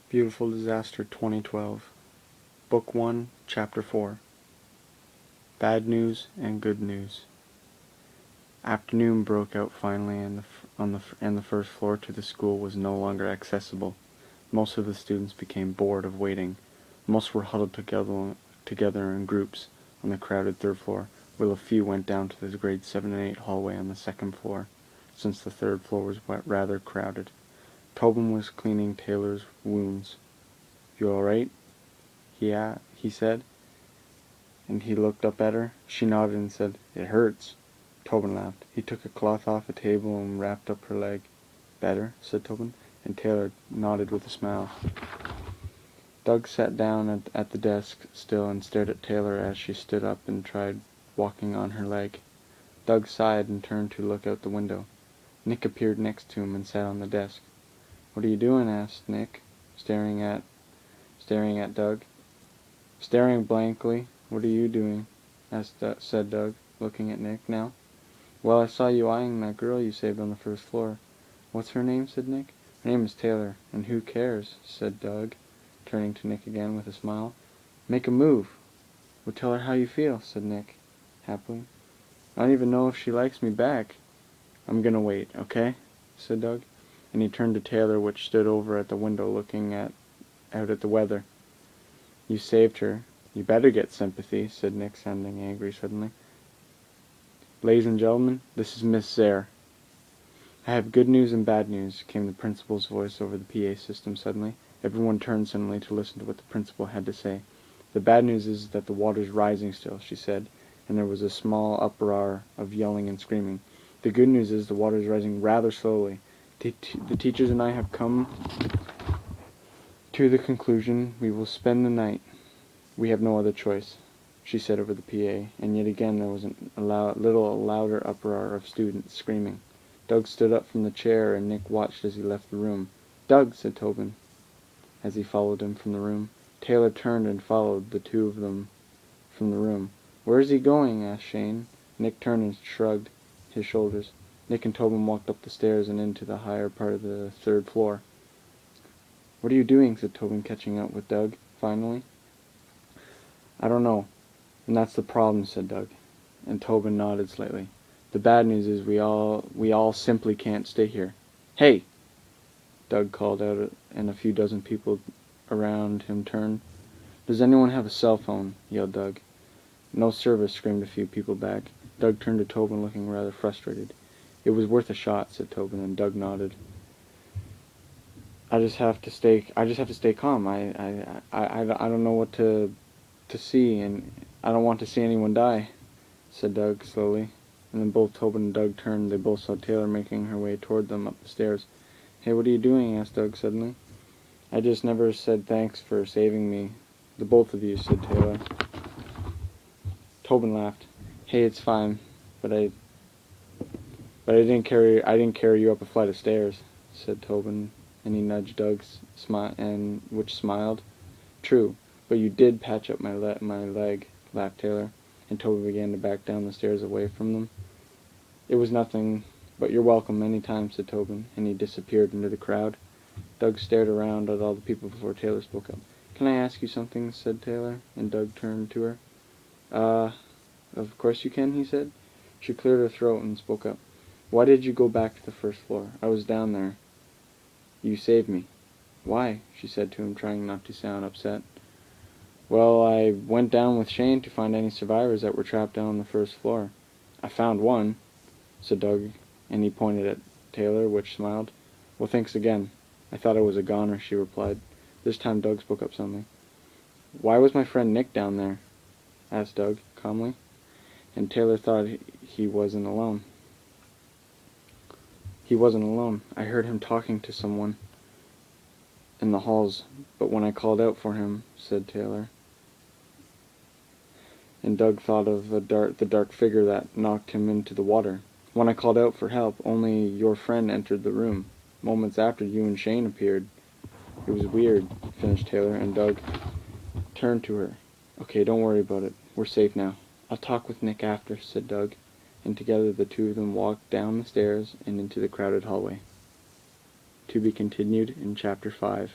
Beautiful Disaster 2012, Book 1, Chapter 4. Bad News and Good News. Afternoon broke out finally, and the first floor to the school was no longer accessible. Most of the students became bored of waiting. Most were huddled together in groups on the crowded third floor, while a few went down to the grades 7 and 8 hallway on the second floor, since the third floor was rather crowded. Tobin was cleaning Taylor's wounds. "You all right?" he said, and he looked up at her. She nodded and said, "It hurts." Tobin laughed. He took a cloth off a table and wrapped up her leg. "Better?" said Tobin, and Taylor nodded with a smile. Doug sat down at the desk still and stared at Taylor as she stood up and tried walking on her leg. Doug sighed and turned to look out the window. Nick appeared next to him and sat on the desk. "What are you doing?" asked Nick, staring at Doug. Staring blankly. "What are you doing?" said Doug, looking at Nick now. "Well, I saw you eyeing that girl you saved on the first floor." "What's her name?" said Nick. "Her name is Taylor, and who cares?" said Doug, turning to Nick again with a smile. "Make a move." "Well, tell her how you feel," said Nick, happily. "I don't even know if she likes me back." "I'm gonna wait, okay?" said Doug, and he turned to Taylor, which stood over at the window looking out at the weather. "You saved her. You better get sympathy," said Nick, sounding angry suddenly. "Ladies and gentlemen, this is Miss Zare." "I have good news and bad news," came the principal's voice over the PA system suddenly. Everyone turned suddenly to listen to what the principal had to say. "The bad news is that the water's rising still," she said, and there was a small uproar of yelling and screaming. "The good news is the water's rising rather slowly. The teachers and I have come to the conclusion we will spend the night. We have no other choice," she said over the PA, and yet again there was a little louder uproar of students screaming. Doug stood up from the chair, and Nick watched as he left the room. "Doug," said Tobin, as he followed him from the room. Taylor turned and followed the two of them from the room. "Where is he going?" asked Shane. Nick turned and shrugged his shoulders. Nick and Tobin walked up the stairs and into the higher part of the third floor. "What are you doing?" said Tobin, catching up with Doug, finally. "I don't know, and that's the problem," said Doug, and Tobin nodded slightly. "The bad news is we all simply can't stay here." "Hey!" Doug called out, and a few dozen people around him turned. "Does anyone have a cell phone?" yelled Doug. "No service," screamed a few people back. Doug turned to Tobin, looking rather frustrated. "It was worth a shot," said Tobin, and Doug nodded. I just have to stay calm. I don't know what to see, and I don't want to see anyone die," said Doug slowly. And then both Tobin and Doug turned. They both saw Taylor making her way toward them up the stairs. "Hey, what are you doing?" asked Doug suddenly. "I just never said thanks for saving me, the both of you," said Taylor. Tobin laughed. "Hey, it's fine, but I didn't carry you up a flight of stairs," said Tobin, and he nudged Doug's which smiled. "True, but you did patch up my leg," laughed Taylor, and Tobin began to back down the stairs away from them. "It was nothing, but you're welcome any time," said Tobin, and he disappeared into the crowd. Doug stared around at all the people before Taylor spoke up. "Can I ask you something?" said Taylor, and Doug turned to her. Of course you can," he said. She cleared her throat and spoke up. "Why did you go back to the first floor? I was down there. You saved me." "Why?" she said to him, trying not to sound upset. "Well, I went down with Shane to find any survivors that were trapped down on the first floor. I found one," said Doug, and he pointed at Taylor, which smiled. "Well, thanks again. I thought I was a goner," she replied. This time Doug spoke up suddenly. "Why was my friend Nick down there?" asked Doug, calmly, and Taylor thought he wasn't alone. "He wasn't alone. I heard him talking to someone in the halls, but when I called out for him," said Taylor, and Doug thought of the dark figure that knocked him into the water. "When I called out for help, only your friend entered the room. Moments after, you and Shane appeared. It was weird," finished Taylor, and Doug turned to her. "Okay, don't worry about it. We're safe now." "I'll talk with Nick after," said Doug, and together the two of them walked down the stairs and into the crowded hallway. To be continued in Chapter 5.